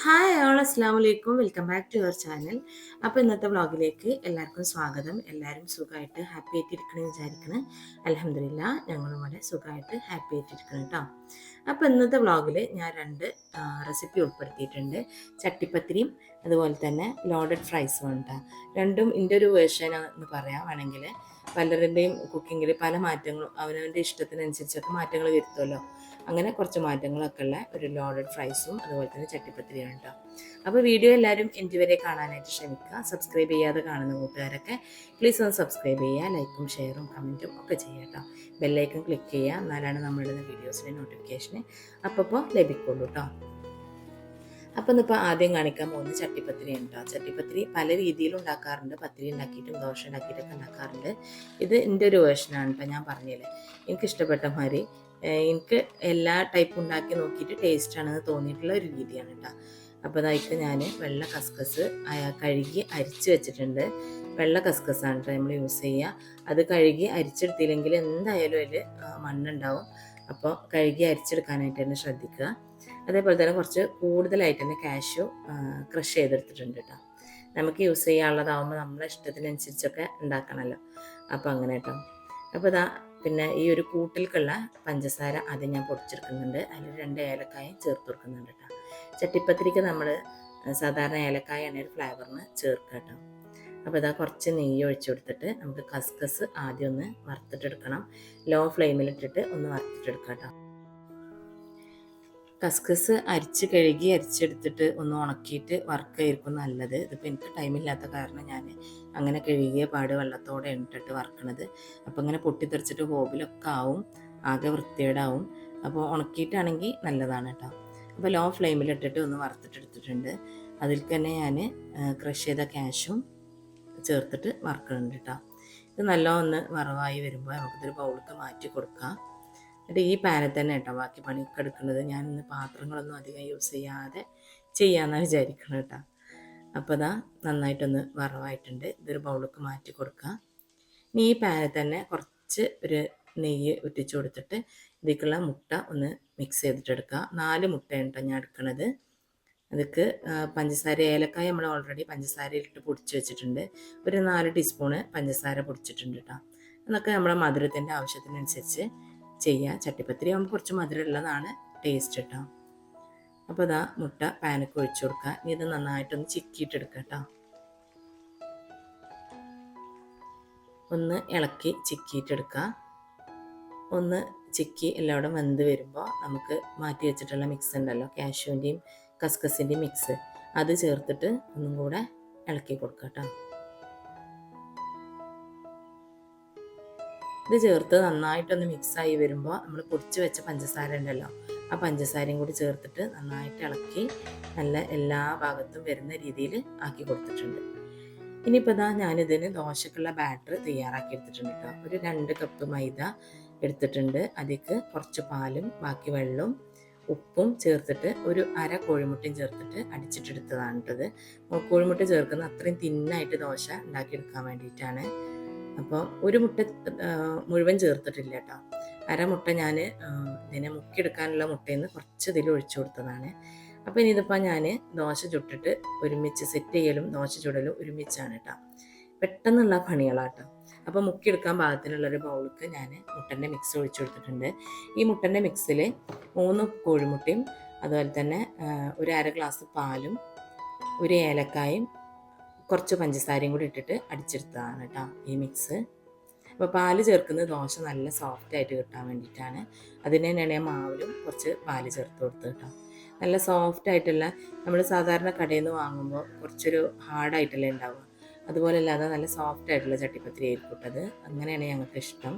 Hi all അസ്സാം വലൈക്കും, welcome back to your channel. അപ്പോൾ ഇന്നത്തെ വ്ളോഗിലേക്ക് എല്ലാവർക്കും സ്വാഗതം. എല്ലാവരും സുഖമായിട്ട് ഹാപ്പി ആയിട്ട് ഇരിക്കണമെന്ന് വിചാരിക്കണം. അൽഹംദുലില്ലാ ഞങ്ങളും ഇവിടെ സുഖമായിട്ട് ഹാപ്പി ആയിട്ട് ഇരിക്കണം കേട്ടോ. അപ്പോൾ ഇന്നത്തെ വ്ളോഗിൽ ഞാൻ രണ്ട് റെസിപ്പി ഉൾപ്പെടുത്തിയിട്ടുണ്ട്. ചട്ടിപ്പത്തിരിയും അതുപോലെ തന്നെ ലോഡഡ് ഫ്രൈസും ഉണ്ട്. രണ്ടും എൻ്റെ ഒരു വേർഷൻ എന്ന് പറയാം വേണമെങ്കിൽ. പലരുടെയും കുക്കിങ്ങിൽ പല മാറ്റങ്ങളും അവനവൻ്റെ ഇഷ്ടത്തിനനുസരിച്ചൊക്കെ മാറ്റങ്ങൾ വരുത്തുമല്ലോ. അങ്ങനെ കുറച്ച് മാറ്റങ്ങളൊക്കെ ഉള്ള ഒരു ലോഡഡ് ഫ്രൈസും അതുപോലെ തന്നെ ചട്ടിപ്പത്തിരിയാണ് കേട്ടോ. അപ്പോൾ വീഡിയോ എല്ലാവരും എൻഡ് വരെ കാണാനായിട്ട് ശ്രമിക്കുക. സബ്സ്ക്രൈബ് ചെയ്യാതെ കാണുന്ന കൂട്ടുകാരൊക്കെ പ്ലീസ് ഒന്ന് സബ്സ്ക്രൈബ് ചെയ്യുക, ലൈക്കും ഷെയറും കമൻറ്റും ഒക്കെ ചെയ്യുക കേട്ടോ. ബെല്ലൈക്കൺ ക്ലിക്ക് ചെയ്യുക, എന്നാലാണ് നമ്മളിടുന്ന വീഡിയോസിൻ്റെ നോട്ടിഫിക്കേഷന് അപ്പോൾ ലഭിക്കുള്ളൂ കേട്ടോ. അപ്പം ഇന്നിപ്പോൾ ആദ്യം കാണിക്കാൻ പോകുന്നത് ചട്ടിപ്പത്തിരി ഉണ്ടോ. ചട്ടിപ്പത്തിരി പല രീതിയിലും ഉണ്ടാക്കാറുണ്ട്. പത്തിരി ഉണ്ടാക്കിയിട്ടും ദോശ ഉണ്ടാക്കിയിട്ടൊക്കെ ഉണ്ടാക്കാറുണ്ട്. ഇത് എൻ്റെ ഒരു വേർഷനാണ് കേട്ടോ. ഞാൻ പറഞ്ഞില്ലേ, എനിക്കിഷ്ടപ്പെട്ട മാതിരി എനിക്ക് എല്ലാ ടൈപ്പും ഉണ്ടാക്കി നോക്കിയിട്ട് ടേസ്റ്റാണെന്ന് തോന്നിയിട്ടുള്ള ഒരു രീതിയാണ് കേട്ടോ. അപ്പോൾ അതായിട്ട് ഞാൻ വെള്ള കസ്കസ് കഴുകി അരിച്ച് വെച്ചിട്ടുണ്ട്. വെള്ള കസ്കസാണ് കേട്ടോ നമ്മൾ യൂസ് ചെയ്യുക. അത് കഴുകി അരിച്ചെടുത്തില്ലെങ്കിൽ എന്തായാലും അതിൽ മണ്ണുണ്ടാവും. അപ്പോൾ കഴുകി അരിച്ചെടുക്കാനായിട്ട് തന്നെ ശ്രദ്ധിക്കുക. അതേപോലെ തന്നെ കുറച്ച് കൂടുതലായിട്ട് തന്നെ കാഷ്യൂ ക്രഷ് ചെയ്തെടുത്തിട്ടുണ്ട് കേട്ടോ. നമുക്ക് യൂസ് ചെയ്യാനുള്ളതാവുമ്പോൾ നമ്മളെ ഇഷ്ടത്തിനനുസരിച്ചൊക്കെ ഉണ്ടാക്കണമല്ലോ. അപ്പോൾ അങ്ങനെ കേട്ടോ. അപ്പോൾ പിന്നെ ഈ ഒരു കൂട്ടിലേക്കുള്ള പഞ്ചസാര ആദ്യം ഞാൻ പൊടിച്ചെടുക്കുന്നുണ്ട്. അതിൽ 2 ഏലക്കായും ചേർത്ത് കൊടുക്കുന്നുണ്ട് കേട്ടോ. ചട്ടിപ്പത്തിരിക്ക് നമ്മൾ സാധാരണ ഏലക്കായാണ് ഒരു ഫ്ലേവറിന് ചേർക്കുക കേട്ടോ. അപ്പോൾ കുറച്ച് നെയ്യ് ഒഴിച്ചു കൊടുത്തിട്ട് നമുക്ക് കസ്കസ് ആദ്യം ഒന്ന് വറുത്തിട്ടെടുക്കണം. ലോ ഫ്ലെയിമിലിട്ടിട്ട് ഒന്ന് വറുത്തിട്ടെടുക്കാം കേട്ടോ. കസ്കസ് അരിച്ചെടുത്തിട്ട് ഒന്ന് ഉണക്കിയിട്ട് വറുക്കായിരിക്കും നല്ലത്. ഇതിപ്പോൾ എനിക്ക് ടൈമില്ലാത്ത കാരണം ഞാൻ അങ്ങനെ കഴുകിയ പാട് വെള്ളത്തോടെ ഇട്ടിട്ട് വറുക്കണത്. അപ്പോൾ ഇങ്ങനെ പൊട്ടിത്തെറിച്ചിട്ട് ഹോബിലൊക്കെ ആവും, ആകെ വൃത്തികേടാവും. അപ്പോൾ ഉണക്കിയിട്ടാണെങ്കിൽ നല്ലതാണ് കേട്ടോ. അപ്പോൾ ലോ ഫ്ലെയിമിലിട്ടിട്ട് ഒന്ന് വറുത്തിട്ടെടുത്തിട്ടുണ്ട്. അതിൽ തന്നെ ഞാൻ ക്രഷ് ചെയ്ത കാഷ്യും ചേർത്തിട്ട് വറുക്കുന്നുണ്ട് കേട്ടോ. ഇത് നല്ലോണം വറവായി വരുമ്പോൾ നമുക്കിതൊരു ബൗളിലേക്ക് മാറ്റി കൊടുക്കാം. എന്നിട്ട് ഈ പാനിൽ തന്നെ കേട്ടോ ബാക്കി പണിയൊക്കെ എടുക്കുന്നത്. ഞാൻ ഇന്ന് പാത്രങ്ങളൊന്നും അധികം യൂസ് ചെയ്യാതെ ചെയ്യാമെന്നാണ് വിചാരിക്കണം കേട്ടോ. അപ്പോൾ നന്നായിട്ടൊന്ന് വറവായിട്ടുണ്ട്. ഇതൊരു ബൗളിലേക്ക് മാറ്റി കൊടുക്കുക. ഇനി ഈ പാനിൽ തന്നെ കുറച്ച് ഒരു നെയ്യ് ഉറ്റിച്ച് കൊടുത്തിട്ട് ഇതിലേക്കുള്ള മുട്ട ഒന്ന് മിക്സ് ചെയ്തിട്ടെടുക്കുക. 4 മുട്ടയാണ് കേട്ടോ ഞാൻ എടുക്കുന്നത്. അതിക്ക് പഞ്ചസാര, ഏലക്കായ നമ്മൾ ഓൾറെഡി പഞ്ചസാരയിലിട്ട് പൊടിച്ച് വെച്ചിട്ടുണ്ട്. ഒരു 4 ടീസ്പൂണ് പഞ്ചസാര പൊടിച്ചിട്ടുണ്ട് കേട്ടോ. എന്നൊക്കെ നമ്മുടെ മധുരത്തിൻ്റെ ആവശ്യത്തിനനുസരിച്ച് ചെയ്യുക. ചട്ടിപ്പത്തിരി ആകുമ്പോൾ കുറച്ച് മധുരം ഉള്ളതാണ് ടേസ്റ്റ് കേട്ടോ. അപ്പോൾ മുട്ട പാനൊക്കെ ഒഴിച്ചു കൊടുക്കുക. ഇനി ഇത് നന്നായിട്ടൊന്ന് ചിക്കിയിട്ടെടുക്കുക കേട്ടോ. ഒന്ന് ഇളക്കി ചിക്കിയിട്ടെടുക്കുക. ഒന്ന് ചിക്കി എല്ലാവരും വെന്ത് വരുമ്പോൾ നമുക്ക് മാറ്റി വെച്ചിട്ടുള്ള മിക്സ് ഉണ്ടല്ലോ, കാഷ്യൂവിൻ്റെയും കസ്കസിൻ്റെയും മിക്സ്, അത് ചേർത്തിട്ട് ഒന്നും കൂടെ ഇളക്കി കൊടുക്കുക കേട്ടോ. ഇത് ചേർത്ത് നന്നായിട്ടൊന്ന് മിക്സായി വരുമ്പോൾ നമ്മൾ പൊടിച്ച് വെച്ച പഞ്ചസാര ഉണ്ടല്ലോ, ആ പഞ്ചസാരയും കൂടി ചേർത്തിട്ട് നന്നായിട്ട് ഇളക്കി നല്ല എല്ലാ ഭാഗത്തും വരുന്ന രീതിയിൽ ആക്കി കൊടുത്തിട്ടുണ്ട്. ഇനിയിപ്പോൾ ഞാനിതിന് ദോശക്കുള്ള ബാറ്റർ തയ്യാറാക്കി എടുത്തിട്ടുണ്ട് കേട്ടോ. ഒരു 2 കപ്പ് മൈദ എടുത്തിട്ടുണ്ട്. അതിലേക്ക് കുറച്ച് പാലും ബാക്കി വെള്ളവും ഉപ്പും ചേർത്തിട്ട് ഒരു 1/2 കോഴിമുട്ടയും ചേർത്തിട്ട് അടിച്ചിട്ടെടുത്തതാണ് കേട്ടത്. കോഴിമുട്ട ചേർക്കുന്ന അത്രയും തിന്നായിട്ട് ദോശ ഉണ്ടാക്കിയെടുക്കാൻ വേണ്ടിയിട്ടാണ്. അപ്പോൾ ഒരു മുട്ട മുഴുവൻ ചേർത്തിട്ടില്ല കേട്ടോ. 1/2 മുട്ട ഞാൻ ഇതിനെ മുക്കിയെടുക്കാനുള്ള മുട്ടയിൽ നിന്ന് കുറച്ച് ഇതിൽ ഒഴിച്ചു കൊടുത്തതാണ്. അപ്പോൾ ഇനി ഇതിപ്പോൾ ഞാൻ ദോശ ചുട്ടിട്ട് ഒരുമിച്ച് സെറ്റ് ചെയ്യലും ദോശ ചുടലും ഒരുമിച്ചാണ് കേട്ടോ. പെട്ടെന്നുള്ള പണികളാട്ടോ. അപ്പോൾ മുക്കിയെടുക്കാൻ പാകത്തിനുള്ളൊരു ബൗൾക്ക് ഞാൻ മുട്ടൻ്റെ മിക്സ് ഒഴിച്ചു കൊടുത്തിട്ടുണ്ട്. ഈ മുട്ടൻ്റെ മിക്സിൽ 3 കോഴിമുട്ടയും അതുപോലെ തന്നെ ഒരു 1/2 ഗ്ലാസ് പാലും 1 ഏലക്കായും കുറച്ച് പഞ്ചസാരയും കൂടി ഇട്ടിട്ട് അടിച്ചെടുത്തതാണ് കേട്ടോ ഈ മിക്സ്. അപ്പോൾ പാല് ചേർക്കുന്നത് ദോശ നല്ല സോഫ്റ്റായിട്ട് കിട്ടാൻ വേണ്ടിയിട്ടാണ്. അതിന് തന്നെയാണ് ഞാൻ മാവിലും കുറച്ച് പാല് ചേർത്ത് കൊടുത്തത് കേട്ടോ. നല്ല സോഫ്റ്റായിട്ടുള്ള, നമ്മൾ സാധാരണ കടയിൽ നിന്ന് വാങ്ങുമ്പോൾ കുറച്ചൊരു ഹാർഡായിട്ടല്ലേ ഉണ്ടാവുക, അതുപോലെ അല്ലാതെ നല്ല സോഫ്റ്റായിട്ടുള്ള ചട്ടിപ്പത്തിരി ആയിരിക്കും ഇട്ടത്. അങ്ങനെയാണ് ഞങ്ങൾക്ക് ഇഷ്ടം.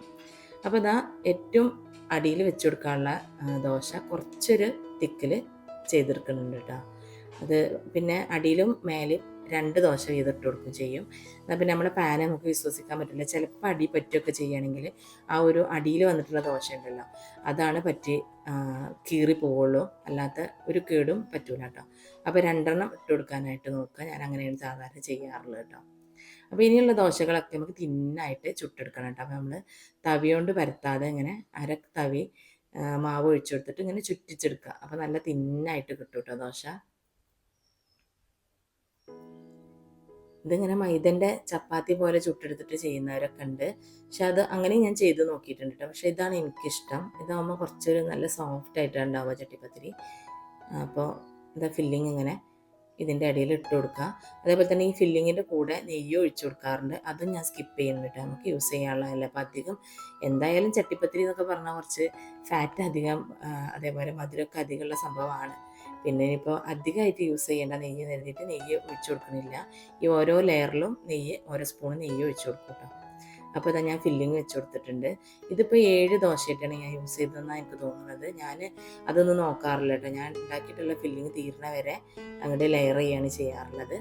അപ്പോൾ ഏറ്റവും അടിയിൽ വെച്ച് കൊടുക്കാനുള്ള ദോശ കുറച്ചൊരു തിക്കിൽ ചെയ്തെടുക്കുന്നുണ്ട് കേട്ടോ. അത് പിന്നെ അടിയിലും മേലും 2 ദോശ വീതിട്ട് കൊടുക്കുകയും ചെയ്യും. എന്നാൽ പിന്നെ നമ്മുടെ പാന് നമുക്ക് വിശ്വസിക്കാൻ പറ്റില്ല. ചിലപ്പോൾ അടി പറ്റുകയൊക്കെ ചെയ്യുകയാണെങ്കിൽ ആ ഒരു അടിയിൽ വന്നിട്ടുള്ള ദോശ ഉണ്ടല്ലോ, അതാണ് പറ്റി കീറി പോവുള്ളൂ, അല്ലാത്ത ഒരു കേടും പറ്റൂല കേട്ടോ. അപ്പോൾ 2 ഇട്ട് കൊടുക്കാനായിട്ട് നോക്കുക. ഞാൻ അങ്ങനെയാണ് സാധാരണ ചെയ്യാറുള്ളത് കേട്ടോ. അപ്പോൾ ഇനിയുള്ള ദോശകളൊക്കെ നമുക്ക് തിന്നായിട്ട് ചുട്ടെടുക്കണം കേട്ടോ. അപ്പോൾ നമ്മൾ തവി കൊണ്ട് പരത്താതെ ഇങ്ങനെ 1/2 തവി മാവ് ഒഴിച്ചു കൊടുത്തിട്ട് ഇങ്ങനെ ചുറ്റിച്ചെടുക്കുക. അപ്പോൾ നല്ല തിന്നായിട്ട് കിട്ടും കേട്ടോ ദോശ. ഇതിങ്ങനെ മൈദൻ്റെ ചപ്പാത്തി പോലെ ചുട്ടെടുത്തിട്ട് ചെയ്യുന്നവരൊക്കെ ഉണ്ട്. പക്ഷെ അത് അങ്ങനെ ഞാൻ ചെയ്ത് നോക്കിയിട്ടുണ്ട് കേട്ടോ. പക്ഷെ ഇതാണ് എനിക്കിഷ്ടം. ഇതാകുമ്പോൾ കുറച്ചൊരു നല്ല സോഫ്റ്റ് ആയിട്ടാണ് ഉണ്ടാവുക ചട്ടിപ്പത്തിരി. അപ്പോൾ ഇതാ ഫില്ലിങ് ഇങ്ങനെ ഇതിൻ്റെ ഇടയിൽ ഇട്ട് കൊടുക്കുക. അതേപോലെ തന്നെ ഈ ഫില്ലിങ്ങിൻ്റെ കൂടെ നെയ്യ് ഒഴിച്ചു കൊടുക്കാറുണ്ട്. അതും ഞാൻ സ്കിപ്പ് ചെയ്യുന്നുണ്ട്. നമുക്ക് യൂസ് ചെയ്യാനുള്ളതല്ല. അപ്പോൾ അധികം എന്തായാലും ചട്ടിപ്പത്തിരി എന്നൊക്കെ പറഞ്ഞാൽ കുറച്ച് ഫാറ്റ് അധികം, അതേപോലെ മധുരമൊക്കെ അധികമുള്ള സംഭവമാണ്. പിന്നെ ഇനിയിപ്പോൾ അധികമായിട്ട് യൂസ് ചെയ്യേണ്ട നെയ്യ് കരുതിയിട്ട് നെയ്യ് ഒഴിച്ചു കൊടുക്കുന്നില്ല. ഈ ഓരോ ലെയറിലും ഓരോ സ്പൂൺ നെയ്യ് ഒഴിച്ചു കൊടുക്കും കേട്ടോ. അപ്പോൾ ഇതാ ഞാൻ ഫില്ലിങ് വെച്ച് കൊടുത്തിട്ടുണ്ട്. ഇതിപ്പോൾ 7 ദോശയായിട്ടാണ് ഞാൻ യൂസ് ചെയ്തതെന്നാണ് എനിക്ക് തോന്നുന്നത്. ഞാൻ അതൊന്നും നോക്കാറില്ല കേട്ടോ. ഞാൻ ഉണ്ടാക്കിയിട്ടുള്ള ഫില്ലിങ് തീർന്ന വരെ അങ്ങോട്ട് ലെയർ ചെയ്യാണ് ചെയ്യാറുള്ളത്.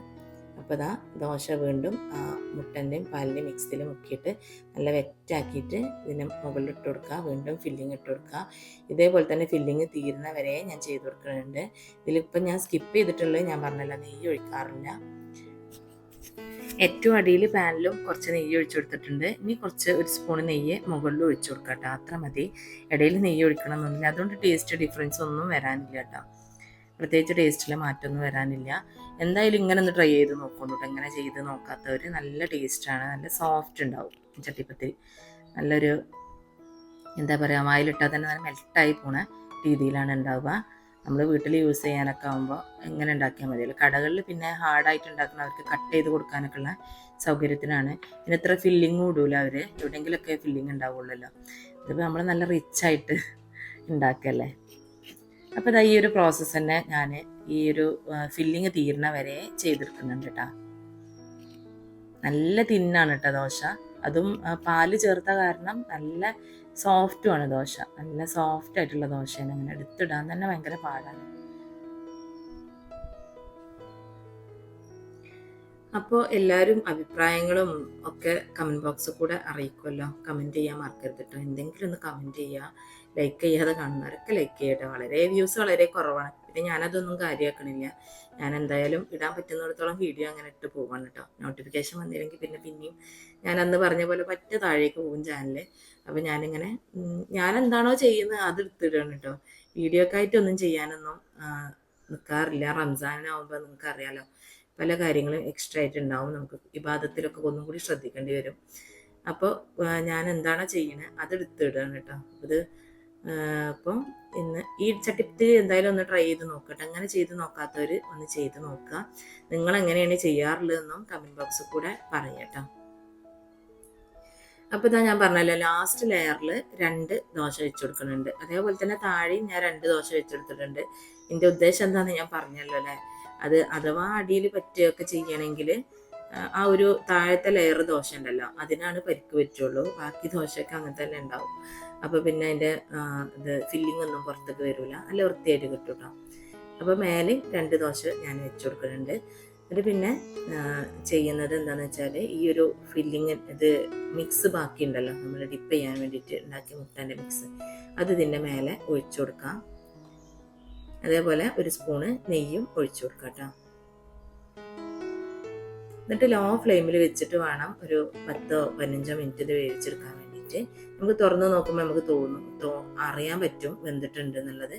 അപ്പോൾ ഇതാ ദോശ വീണ്ടും മുട്ടൻ്റെയും പാലിൻ്റെയും മിക്സിൽ മുക്കിയിട്ട് നല്ല വെറ്റാക്കിയിട്ട് ഇതിന് മുകളിൽ ഇട്ട് കൊടുക്കുക. വീണ്ടും ഫില്ലിങ് ഇട്ട് കൊടുക്കുക. ഇതേപോലെ തന്നെ ഫില്ലിങ് തീരുന്ന വരെ ഞാൻ ചെയ്ത് കൊടുക്കുന്നുണ്ട്. ഇതിലിപ്പം ഞാൻ സ്കിപ്പ് ചെയ്തിട്ടുള്ളത് ഞാൻ പറഞ്ഞല്ലോ, നെയ്യ് ഒഴിക്കാറില്ല. ഏറ്റവും അടിയിൽ പാനിലും കുറച്ച് നെയ്യ് ഒഴിച്ചു കൊടുത്തിട്ടുണ്ട്. ഇനി ഒരു സ്പൂൺ നെയ്യ് മുകളിൽ ഒഴിച്ചു കൊടുക്കാം കേട്ടോ. അത്ര മതി. ഇടയിൽ നെയ്യ് ഒഴിക്കണം എന്നൊന്നുമില്ല. അതുകൊണ്ട് ടേസ്റ്റ് ഡിഫറൻസ് ഒന്നും വരാനില്ല കേട്ടോ. പ്രത്യേകിച്ച് ടേസ്റ്റിൽ മാറ്റമൊന്നും വരാനില്ല. എന്തായാലും ഇങ്ങനെ ഒന്ന് ട്രൈ ചെയ്ത് നോക്കുന്നുണ്ട് കേട്ടോ. ഇങ്ങനെ ചെയ്ത് നോക്കാത്തവർ. നല്ല ടേസ്റ്റാണ്. നല്ല സോഫ്റ്റ് ഉണ്ടാവും ചട്ടിപ്പത്തിരി. നല്ലൊരു എന്താ പറയുക, വായിലിട്ടാൽ തന്നെ നല്ല മെൽട്ടായി പോണ രീതിയിലാണ് ഉണ്ടാവുക. നമ്മൾ വീട്ടിൽ യൂസ് ചെയ്യാനൊക്കെ ആകുമ്പോൾ എങ്ങനെ ഉണ്ടാക്കിയാൽ മതിയല്ലോ. കടകളിൽ പിന്നെ ഹാർഡായിട്ട് ഉണ്ടാക്കുന്നവർക്ക് കട്ട് ചെയ്ത് കൊടുക്കാനൊക്കെ ഉള്ള സൗകര്യത്തിനാണ്. പിന്നെ ഇത്ര ഫില്ലിങ്ങും ഇടൂല അവർ. എവിടെയെങ്കിലുമൊക്കെ ഫില്ലിങ് ഉണ്ടാവുള്ളല്ലോ. ഇതിപ്പോൾ നമ്മൾ നല്ല റിച്ചായിട്ട് ഉണ്ടാക്കല്ലേ. അപ്പോൾ ഇതാ ഈ ഒരു പ്രോസസ്സ് തന്നെ ഞാൻ ഈ ഒരു ഫില്ലിങ് തീർന്ന വരെ ചെയ്തെടുക്കുന്നുണ്ട് കേട്ടോ. നല്ല തിന്നാണ് കേട്ടോ ദോശ. അതും പാല് ചേർത്ത കാരണം നല്ല സോഫ്റ്റുമാണ് ദോശ. നല്ല സോഫ്റ്റ് ആയിട്ടുള്ള ദോശയാണ്. അങ്ങനെ എടുത്തിടാൻ തന്നെ ഭയങ്കര പാടാണ്. അപ്പോൾ എല്ലാവരും അഭിപ്രായങ്ങളും ഒക്കെ കമൻറ്റ് ബോക്സിൽ കൂടെ അറിയിക്കുമല്ലോ. കമൻറ്റ് ചെയ്യാൻ മറക്കരുത് കേട്ടോ. എന്തെങ്കിലും ഒന്ന് കമൻറ്റ് ചെയ്യുക. ലൈക്ക് ചെയ്യാതെ കാണുന്നവരൊക്കെ ലൈക്ക് ചെയ്യട്ടെ. വ്യൂസ് വളരെ കുറവാണ്. പിന്നെ ഞാനതൊന്നും കാര്യമാക്കണില്ല. ഞാൻ എന്തായാലും ഇടാൻ പറ്റുന്നിടത്തോളം വീഡിയോ അങ്ങനെ ഇട്ട് പോവാണ് കേട്ടോ. നോട്ടിഫിക്കേഷൻ വന്നില്ലെങ്കിൽ പിന്നെയും ഞാൻ അന്ന് പറഞ്ഞ പോലെ താഴേക്ക് പോകും ചാനൽ. അപ്പോൾ ഞാനിങ്ങനെ ഞാൻ എന്താണോ ചെയ്യുന്നത് അത് എടുത്തിടുകയാണ് കേട്ടോ. വീഡിയോക്കായിട്ടൊന്നും ചെയ്യാനൊന്നും നിൽക്കാറില്ല. റംസാനാവുമ്പോൾ നിങ്ങൾക്കറിയാലോ, പല കാര്യങ്ങളും എക്സ്ട്രാ ആയിട്ടുണ്ടാവും. നമുക്ക് ഇബാദത്തിലൊക്കെ ഒന്നും കൂടി ശ്രദ്ധിക്കേണ്ടി വരും. അപ്പോൾ ഞാൻ എന്താണോ ചെയ്യുന്നത് അത് എടുത്തിടുകയാണ് കേട്ടോ. ഇത് അപ്പം ഇന്ന് ഈ ചട്ടിപ്പത്തിരി എന്തായാലും ഒന്ന് ട്രൈ ചെയ്ത് നോക്കട്ടെ. അങ്ങനെ ചെയ്ത് നോക്കാത്തവർ ഒന്ന് ചെയ്ത് നോക്കുക. നിങ്ങൾ എങ്ങനെയാണ് ചെയ്യാറുള്ളതെന്നും കമൻറ്റ് ബോക്സിൽ കൂടെ പറയട്ടോ. അപ്പോൾ ഇതാ ഞാൻ പറഞ്ഞല്ലോ, ലാസ്റ്റ് ലെയറിൽ 2 ദോശ വെച്ച് കൊടുക്കുന്നുണ്ട്. അതേപോലെ തന്നെ താഴെയും ഞാൻ 2 ദോശ വെച്ചെടുത്തിട്ടുണ്ട്. എൻ്റെ ഉദ്ദേശം എന്താണെന്ന് ഞാൻ പറഞ്ഞല്ലോ അല്ലേ. അത് അഥവാ അടിയിൽ പറ്റുകയൊക്കെ ചെയ്യണമെങ്കിൽ ആ ഒരു താഴത്തെ ലെയർ ദോശ ഉണ്ടല്ലോ അതിനാണ് പരിക്ക് പറ്റുള്ളൂ. ബാക്കി ദോശയൊക്കെ അങ്ങനെ തന്നെ ഉണ്ടാവും. അപ്പോൾ പിന്നെ അതിൻ്റെ ഇത് ഫില്ലിംഗ് ഒന്നും പുറത്തേക്ക് വരില്ല. നല്ല വൃത്തിയായിട്ട് കിട്ടും കേട്ടോ. അപ്പോൾ മേലെ 2 ദോശ ഞാൻ വെച്ച് കൊടുക്കുന്നുണ്ട്. എന്നിട്ട് പിന്നെ ചെയ്യുന്നത് എന്താണെന്ന് വെച്ചാൽ ഈ ഒരു ഫില്ലിങ് ഇത് മിക്സ് ബാക്കിയുണ്ടല്ലോ, നമ്മൾ ഡിപ്പ് ചെയ്യാൻ വേണ്ടിയിട്ട് ഉണ്ടാക്കിയ മുട്ടൻ്റെ മിക്സ്, അത് ഇതിൻ്റെ മേലെ ഒഴിച്ചു കൊടുക്കാം. അതേപോലെ ഒരു സ്പൂണ് നെയ്യും ഒഴിച്ചു കൊടുക്കാം കേട്ടോ. എന്നിട്ട് ലോ ഫ്ലെയിമിൽ വെച്ചിട്ട് വേണം ഒരു 10-15 മിനിറ്റ് ഇത് വേവിച്ചെടുക്കാൻ വേണ്ടിയിട്ട്. നമുക്ക് തുറന്ന് നോക്കുമ്പോൾ നമുക്ക് അറിയാൻ പറ്റും വെന്തിട്ടുണ്ട് എന്നുള്ളത്.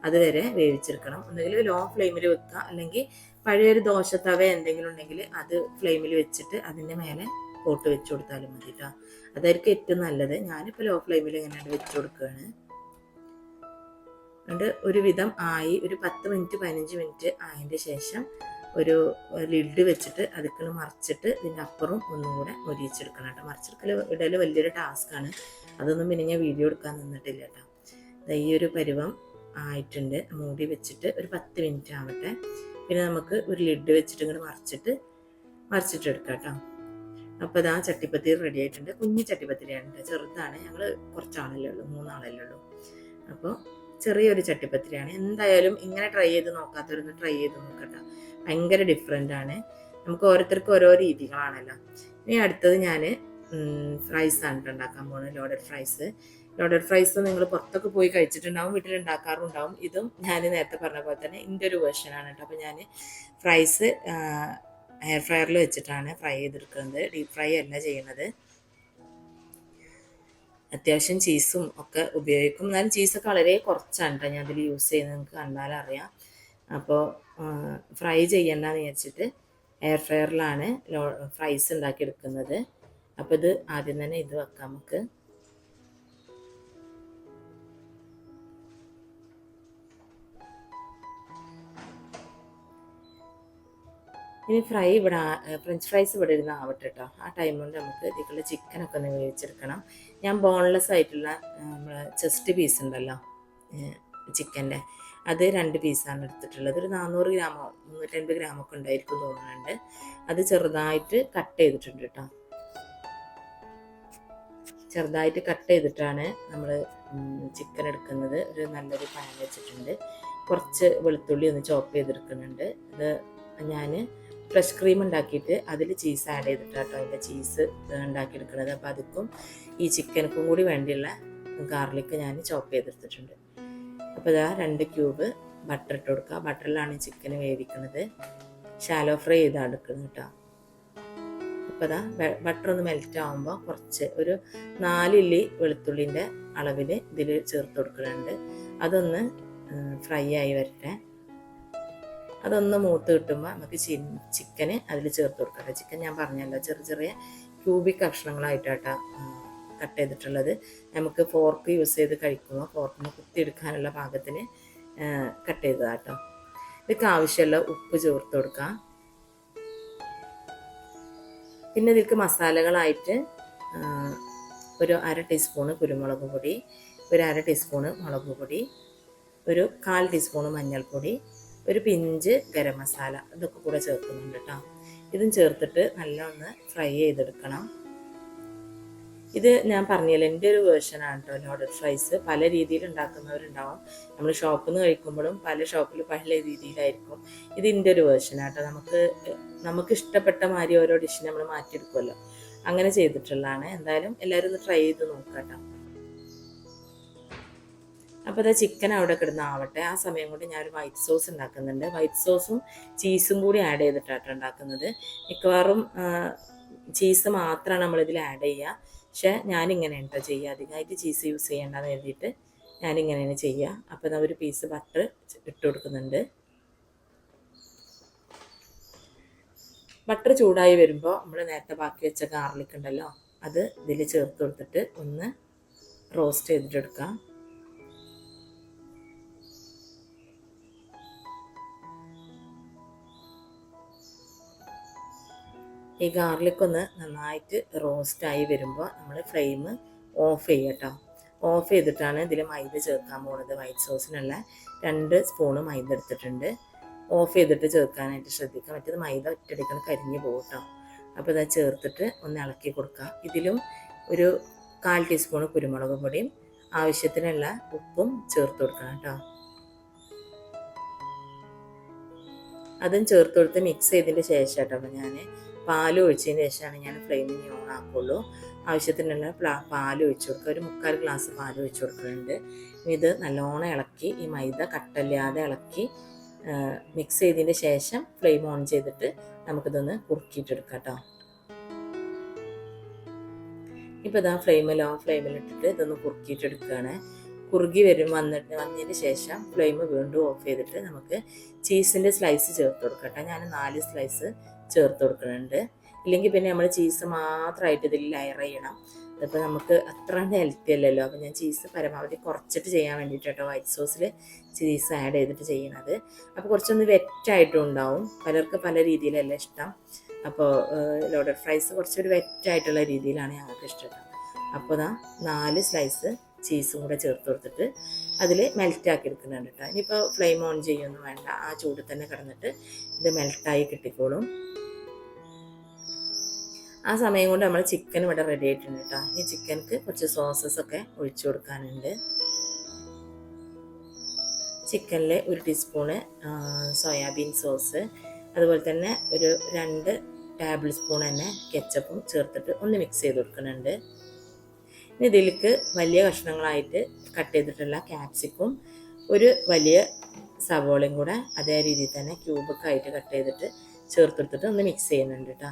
അതുവരെ വേവിച്ചെടുക്കണം. ഒന്നുകിൽ ലോ ഫ്ലെയിമിൽ വെക്കുക, അല്ലെങ്കിൽ പഴയൊരു ദോശത്തവ എന്തെങ്കിലും ഉണ്ടെങ്കിൽ അത് ഫ്ലെയിമിൽ വെച്ചിട്ട് അതിൻ്റെ മേലെ പോട്ട് വെച്ച് കൊടുത്താലും മതി കേട്ടോ. അതായിരിക്കും ഏറ്റവും നല്ലത്. ഞാനിപ്പോൾ ലോ ഫ്ലെയിമിൽ ഇങ്ങനെ വെച്ച് കൊടുക്കുകയാണ്. അതുകൊണ്ട് ഒരുവിധം ആയി ഒരു 10-15 മിനിറ്റ് ആയതിൻ്റെ ശേഷം ഒരു ലിഡ് വെച്ചിട്ട് അതിൽ മറിച്ചിട്ട് ഇതിൻ്റെ അപ്പുറം ഒന്നും കൂടെ മൊരിയിച്ചെടുക്കണം കേട്ടോ. ഇടയിൽ വലിയൊരു ടാസ്ക്കാണ്. അതൊന്നും പിന്നെ ഞാൻ വീഡിയോ എടുക്കാൻ നിന്നിട്ടില്ല കേട്ടോ. ഈ ഒരു പരുവം ആയിട്ടുണ്ട്. മൂടി വെച്ചിട്ട് ഒരു 10 മിനിറ്റ് ആവട്ടെ. പിന്നെ നമുക്ക് ഒരു ലിഡ് വെച്ചിട്ട് ഇങ്ങോട്ട് മറിച്ചിട്ട് എടുക്കാം കേട്ടോ. അപ്പോൾ ഇതാ ചട്ടിപ്പത്തിരി റെഡി ആയിട്ടുണ്ട്. കുഞ്ഞു ചട്ടിപ്പത്തിരിയാണ് കേട്ടോ, ചെറുതാണ്. ഞങ്ങൾ കുറച്ചാളല്ലേ ഉള്ളൂ, 3 ആളല്ലേ ഉള്ളൂ. അപ്പോൾ ചെറിയൊരു ചട്ടിപ്പത്തിരിയാണ്. എന്തായാലും ഇങ്ങനെ ട്രൈ ചെയ്ത് നോക്കാത്തവരൊന്ന് ട്രൈ ചെയ്ത് നോക്കട്ടോ. ഭയങ്കര ഡിഫറെൻ്റ് ആണ്. നമുക്ക് ഓരോരുത്തർക്കും ഓരോ രീതികളാണല്ലോ. ഇനി അടുത്തത് ഞാൻ ഫ്രൈസാണ് ഉണ്ടാക്കാൻ പോകുന്നത്. ലോഡഡ് ഫ്രൈസ് നിങ്ങൾ പുറത്തൊക്കെ പോയി കഴിച്ചിട്ടുണ്ടാവും, വീട്ടിലുണ്ടാക്കാറുണ്ടാവും. ഇതും ഞാൻ നേരത്തെ പറഞ്ഞ പോലെ തന്നെ എൻ്റെ ഒരു വേർഷനാണ് കേട്ടോ. അപ്പോൾ ഞാൻ ഫ്രൈസ് എയർ ഫ്രയറിൽ വെച്ചിട്ടാണ് ഫ്രൈ ചെയ്തെടുക്കുന്നത്. ഡീപ്പ് ഫ്രൈ അല്ല ചെയ്യുന്നത്. അത്യാവശ്യം ചീസും ഒക്കെ ഉപയോഗിക്കും. എന്നാലും ചീസൊക്കെ വളരെ കുറച്ചാണ് കേട്ടോ ഞാൻ അതിൽ യൂസ് ചെയ്യുന്നത്. നിങ്ങൾക്ക് കണ്ടാലറിയാം. അപ്പോൾ ഫ്രൈ ചെയ്യണ്ടെന്ന് വിചാരിച്ചിട്ട് എയർ ഫ്രയറിലാണ് ഫ്രൈസ് ഉണ്ടാക്കിയെടുക്കുന്നത്. അപ്പോൾ ഇത് ആദ്യം തന്നെ ഇത് വെക്കാം നമുക്ക്. ഇനി ഫ്രഞ്ച് ഫ്രൈസ് ഇവിടെ ഇരുന്ന് ആവട്ടെ കേട്ടോ. ആ ടൈം കൊണ്ട് നമുക്ക് ഇതിലുള്ള ചിക്കനൊക്കെ ഒന്ന് വേവിച്ചെടുക്കണം. ഞാൻ ബോൺലെസ് ആയിട്ടുള്ള നമ്മളെ ചെസ്റ്റ് പീസ് ഉണ്ടല്ലോ ചിക്കൻ്റെ, അത് 2 പീസാണ് എടുത്തിട്ടുള്ളത്. ഒരു 400 ഗ്രാമോ 350 ഗ്രാമൊക്കെ ഉണ്ടായിരിക്കും തോന്നുന്നുണ്ട്. അത് ചെറുതായിട്ട് കട്ട് ചെയ്തിട്ടുണ്ട് കേട്ടോ. ചെറുതായിട്ട് കട്ട് ചെയ്തിട്ടാണ് നമ്മൾ ചിക്കൻ എടുക്കുന്നത്. ഒരു നല്ലൊരു പാൻ വെച്ചിട്ടുണ്ട്. കുറച്ച് വെളുത്തുള്ളി ഒന്ന് ചോപ്പ് ചെയ്തെടുക്കുന്നുണ്ട്. ഇത് ഞാൻ ഫ്രഷ് ക്രീം ഉണ്ടാക്കിയിട്ട് അതിൽ ചീസ് ആഡ് ചെയ്തിട്ടാട്ടോ അതിൻ്റെ ചീസ് ഉണ്ടാക്കിയെടുക്കുന്നത്. അപ്പോൾ അതുക്കും ഈ ചിക്കനക്കും കൂടി വേണ്ടിയുള്ള ഗാർലിക്ക് ഞാൻ ചോപ്പ് ചെയ്തെടുത്തിട്ടുണ്ട്. അപ്പോൾ ഇതാ 2 ക്യൂബ് ബട്ടർ ഇട്ട് കൊടുക്കുക. ബട്ടറിലാണ് ചിക്കൻ വേവിക്കുന്നത്. ഷാലോ ഫ്രൈ ചെയ്താണ് എടുക്കുന്നത് കേട്ടോ. അപ്പോൾ ഇതാ ബട്ടർ ഒന്ന് മെൽറ്റ് ആകുമ്പോൾ കുറച്ച് ഒരു 4 ഇല്ലി വെളുത്തുള്ളിൻ്റെ അളവിൽ ഇതിൽ ചേർത്ത് കൊടുക്കുന്നുണ്ട്. അതൊന്ന് ഫ്രൈ ആയി വരട്ടെ. അതൊന്ന് മൂത്ത് കിട്ടുമ്പോൾ നമുക്ക് ചിക്കന് അതിൽ ചേർത്ത് കൊടുക്കട്ടെ. ചിക്കൻ ഞാൻ പറഞ്ഞല്ലോ ചെറിയ ചെറിയ ക്യൂബിക് കഷ്ണങ്ങളായിട്ടാണ് കട്ട് ചെയ്തിട്ടുള്ളത്. നമുക്ക് ഫോർക്ക് യൂസ് ചെയ്ത് കഴിക്കുമ്പോൾ ഫോർക്കിന് കുത്തിയെടുക്കാനുള്ള പാകത്തിന് കട്ട് ചെയ്തതാട്ടോ. ഇതൊക്കെ ആവശ്യമുള്ള ഉപ്പ് ചേർത്ത് കൊടുക്കാം. പിന്നെ ഇതിലേക്ക് മസാലകളായിട്ട് ഒരു 1/2 ടീസ്പൂണ് കുരുമുളക് പൊടി, ഒരു 1/2 ടീസ്പൂണ് മുളക് പൊടി, ഒരു 1/4 ടീസ്പൂണ് മഞ്ഞൾപ്പൊടി, ഒരു പിഞ്ച് ഗരം മസാല, ഇതൊക്കെ കൂടെ ചേർക്കുന്നുണ്ട് കേട്ടോ. ഇതും ചേർത്തിട്ട് നല്ലോണം ഫ്രൈ ചെയ്തെടുക്കണം. ഇത് ഞാൻ പറഞ്ഞില്ല, എൻ്റെ ഒരു വേർഷനാണ് കേട്ടോ ലോഡഡ് ഫ്രൈസ്. പല രീതിയിൽ ഉണ്ടാക്കുന്നവരുണ്ടാവും. നമ്മൾ ഷോപ്പിൽ നിന്ന് കഴിക്കുമ്പോഴും പല ഷോപ്പിൽ പല രീതിയിലായിരിക്കും. ഇത് എൻ്റെ ഒരു വേർഷനാണ് കേട്ടോ. നമുക്ക് ഇഷ്ടപ്പെട്ട മാതിരി ഓരോ ഡിഷ് നമ്മൾ മാറ്റിയെടുക്കുമല്ലോ, അങ്ങനെ ചെയ്തിട്ടുള്ളതാണ്. എന്തായാലും എല്ലാവരും ഒന്ന് ട്രൈ ചെയ്ത് നോക്കാം കേട്ടോ. അപ്പോൾ അത് ചിക്കൻ അവിടെ കിടന്ന് ആവട്ടെ. ആ സമയം കൊണ്ട് ഞാനൊരു വൈറ്റ് സോസ് ഉണ്ടാക്കുന്നുണ്ട്. വൈറ്റ് സോസും ചീസും കൂടി ആഡ് ചെയ്തിട്ടാണ് ഉണ്ടാക്കുന്നത്. മിക്കവാറും ചീസ് മാത്രമാണ് നമ്മളിതിൽ ആഡ് ചെയ്യുക. പക്ഷേ ഞാനിങ്ങനെയാണ് കേട്ടോ ചെയ്യുക. അധികമായിട്ട് ചീസ് യൂസ് ചെയ്യേണ്ടെന്ന് എഴുതിയിട്ട് ഞാനിങ്ങനെയാണ് ചെയ്യുക. അപ്പോൾ ഞാൻ ഒരു പീസ് ബട്ടർ ഇട്ട് കൊടുക്കുന്നുണ്ട്. ബട്ടർ ചൂടായി വരുമ്പോൾ നമ്മൾ നേരത്തെ ബാക്കി വെച്ച ഗാർലിക് ഉണ്ടല്ലോ, അത് ഇതിൽ ചേർത്ത് കൊടുത്തിട്ട് ഒന്ന് റോസ്റ്റ് ചെയ്തിട്ടെടുക്കാം. ഈ ഗാർലിക് ഒന്ന് നന്നായിട്ട് റോസ്റ്റായി വരുമ്പോൾ നമ്മൾ ഫ്ലെയിം ഓഫ് ചെയ്യുക കേട്ടോ. ഓഫ് ചെയ്തിട്ടാണ് ഇതിൽ മൈദ ചേർക്കാൻ പോകുന്നത്. വൈറ്റ് സോസിനുള്ള 2 സ്പൂണ് മൈദ എടുത്തിട്ടുണ്ട്. ഓഫ് ചെയ്തിട്ട് ചേർക്കാനായിട്ട് ശ്രദ്ധിക്കുക, മറ്റേത് മൈദ ഒറ്റയടിക്കണം കരിഞ്ഞ് പോകും കേട്ടോ. അപ്പോൾ ഇത് ചേർത്തിട്ട് ഒന്ന് ഇളക്കി കൊടുക്കുക. ഇതിലും ഒരു 1/4 ടീസ്പൂണ് കുരുമുളക് പൊടിയും ആവശ്യത്തിനുള്ള ഉപ്പും ചേർത്ത് കൊടുക്കണം കേട്ടോ. അതും ചേർത്ത് കൊടുത്ത് മിക്സ് ചെയ്തതിന് ശേഷം കേട്ടോ അപ്പോൾ ഞാൻ പാൽ ഒഴിച്ചതിന് ശേഷമാണ് ഞാൻ ഫ്ലെയിമിന് ഓൺ ആക്കുള്ളൂ. ആവശ്യത്തിനുള്ള പാൽ ഒഴിച്ചു കൊടുക്കുക. ഒരു 3/4 ഗ്ലാസ് പാൽ ഒഴിച്ചു കൊടുക്കുന്നുണ്ട്. ഇത് നല്ലോണം ഇളക്കി ഈ മൈദ കട്ടല്ലാതെ ഇളക്കി മിക്സ് ചെയ്തതിന് ശേഷം ഫ്ലെയിം ഓൺ ചെയ്തിട്ട് നമുക്കിതൊന്ന് കുറുക്കിയിട്ടെടുക്കാം കേട്ടോ. ഇപ്പോൾ ഇതാ ലോ ഫ്ലെയിമിലിട്ടിട്ട് ഇതൊന്ന് കുറുക്കിയിട്ടെടുക്കുകയാണ്. കുറുകി വന്നതിന് ശേഷം ഫ്ലെയിം വീണ്ടും ഓഫ് ചെയ്തിട്ട് നമുക്ക് ചീസിൻ്റെ സ്ലൈസ് ചേർത്ത് കൊടുക്കട്ടെ. ഞാൻ 4 സ്ലൈസ് ചേർത്ത് കൊടുക്കുന്നുണ്ട്. ഇല്ലെങ്കിൽ പിന്നെ നമ്മൾ ചീസ് മാത്രമായിട്ട് ഇതിൽ ലെയർ ചെയ്യണം. അതിപ്പോൾ നമുക്ക് അത്ര ഹെൽത്തി അല്ലല്ലോ. അപ്പോൾ ഞാൻ ചീസ് പരമാവധി കുറച്ചിട്ട് ചെയ്യാൻ വേണ്ടിയിട്ടോ വൈറ്റ് സോസിൽ ചീസ് ആഡ് ചെയ്തിട്ട് ചെയ്യണത്. അപ്പോൾ കുറച്ചൊന്ന് വെറ്റായിട്ടും ഉണ്ടാവും. പലർക്ക് പല രീതിയിലല്ല ഇഷ്ടം. അപ്പോൾ ലോഡഡ് ഫ്രൈസ് കുറച്ചൊരു വെറ്റായിട്ടുള്ള രീതിയിലാണ് ഞങ്ങൾക്ക് ഇഷ്ടം. അപ്പോൾ 4 സ്ലൈസ് ചീസും കൂടെ ചേർത്ത് കൊടുത്തിട്ട് അതിൽ മെൽറ്റാക്കി എടുക്കുന്നുണ്ട് കേട്ടോ. ഇനിയിപ്പോൾ ഫ്ലെയിം ഓൺ ചെയ്യൊന്നും വേണ്ട, ആ ചൂട് തന്നെ കിടന്നിട്ട് ഇത് മെൽറ്റായി കിട്ടിക്കോളും. ആ സമയം കൊണ്ട് നമ്മൾ ചിക്കൻ ഇവിടെ റെഡി ആയിട്ടുണ്ട് കേട്ടോ. ഈ ചിക്കൻക്ക് കുറച്ച് സോസസൊക്കെ ഒഴിച്ചു കൊടുക്കാനുണ്ട്. ചിക്കനിൽ 1 ടീസ്പൂണ് സോയാബീൻ സോസ്, അതുപോലെ തന്നെ ഒരു 2 ടേബിൾ സ്പൂൺ തന്നെ കെച്ചപ്പും ചേർത്തിട്ട് ഒന്ന് മിക്സ് ചെയ്ത് കൊടുക്കുന്നുണ്ട്. ഇനി ഇതിലേക്ക് വലിയ കഷ്ണങ്ങളായിട്ട് കട്ട് ചെയ്തിട്ടുള്ള ക്യാപ്സിക്കും ഒരു വലിയ സവോളയും കൂടെ അതേ രീതിയിൽ തന്നെ ക്യൂബൊക്കെ ആയിട്ട് കട്ട് ചെയ്തിട്ട് ചേർത്തെടുത്തിട്ട് ഒന്ന് മിക്സ് ചെയ്യുന്നുണ്ട് കേട്ടോ.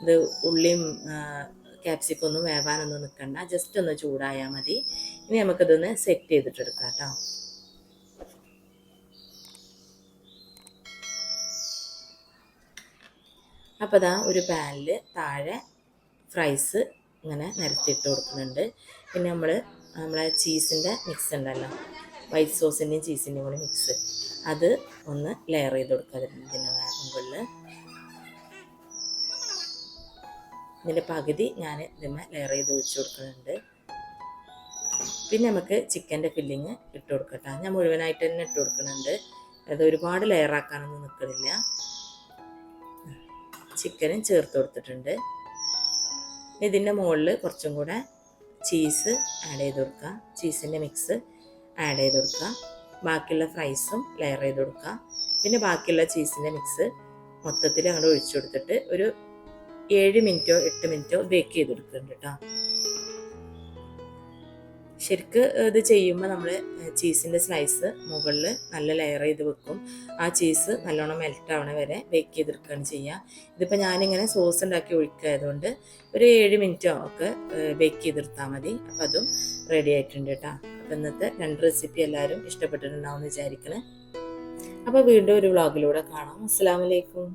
ഇത് ഉള്ളിയും ക്യാപ്സിക്കും ഒന്നും വേവാനൊന്നും നിൽക്കണ്ട, ജസ്റ്റ് ഒന്ന് ചൂടായാൽ മതി. ഇനി നമുക്കിതൊന്ന് സെറ്റ് ചെയ്തിട്ടെടുക്കാം കേട്ടോ. അപ്പോൾ അതാ ഒരു പാനിൽ താഴെ ഫ്രൈസ് ഇങ്ങനെ നിരത്തിയിട്ട് കൊടുക്കുന്നുണ്ട്. പിന്നെ നമ്മളെ ചീസിൻ്റെ മിക്സ് ഉണ്ടല്ലോ, വൈറ്റ് സോസിൻ്റെയും ചീസിൻ്റെയും കൂടി മിക്സ്, അത് ഒന്ന് ലെയർ ചെയ്ത് കൊടുക്കുക ഇതിൻ്റെ മുകളിൽ. ഇതിൻ്റെ പകുതി ഞാൻ ഇതിന്മേൽ ലെയർ ചെയ്ത് ഒഴിച്ച് കൊടുക്കുന്നുണ്ട്. പിന്നെ നമുക്ക് ചിക്കൻ്റെ ഫില്ലിങ് ഇട്ട് കൊടുക്കട്ടെ. ഞാൻ മുഴുവനായിട്ട് തന്നെ ഇട്ട് കൊടുക്കുന്നുണ്ട്, അത് ഒരുപാട് ലെയർ ആക്കാനൊന്നും നിൽക്കുന്നില്ല. ചിക്കനും ചേർത്ത് കൊടുത്തിട്ടുണ്ട്. ഇതിൻ്റെ മുകളിൽ കുറച്ചും കൂടെ ചീസ് ആഡ് ചെയ്ത് കൊടുക്കുക, ചീസിൻ്റെ മിക്സ് ആഡ് ചെയ്ത് കൊടുക്കുക. ബാക്കിയുള്ള ഫ്രൈസും ലെയർ ചെയ്ത് കൊടുക്കുക. പിന്നെ ബാക്കിയുള്ള ചീസിൻ്റെ മിക്സ് മൊത്തത്തിൽ അങ്ങോട്ട് ഒഴിച്ചു കൊടുത്തിട്ട് ഒരു 7 മിനിറ്റോ 8 മിനിറ്റോ ബേക്ക് ചെയ്ത് കൊടുക്കുന്നുണ്ട് കേട്ടോ. ശരിക്ക് ഇത് ചെയ്യുമ്പോൾ നമ്മൾ ചീസിൻ്റെ സ്ലൈസ് മുകളിൽ നല്ല ലെയർ ചെയ്ത് വെക്കും. ആ ചീസ് നല്ലോണം മെൽറ്റ് ആവണ വരെ ബേക്ക് ചെയ്തെടുക്കുകയാണ് ചെയ്യുക. ഇതിപ്പോൾ ഞാനിങ്ങനെ സോസ് ഉണ്ടാക്കി ഒഴിക്കായതുകൊണ്ട് ഒരു 7 മിനിറ്റോ ഒക്കെ ബേക്ക് ചെയ്തെടുത്താൽ മതി. അപ്പോൾ അതും റെഡി ആയിട്ടുണ്ട് കേട്ടോ. അപ്പോൾ ഇന്നത്തെ 2 റെസിപ്പി എല്ലാവരും ഇഷ്ടപ്പെട്ടിട്ടുണ്ടാവും എന്ന് വിചാരിക്കണേ. അപ്പോൾ വീണ്ടും ഒരു വ്ളോഗിലൂടെ കാണാം. അസ്സലാമു അലൈക്കും.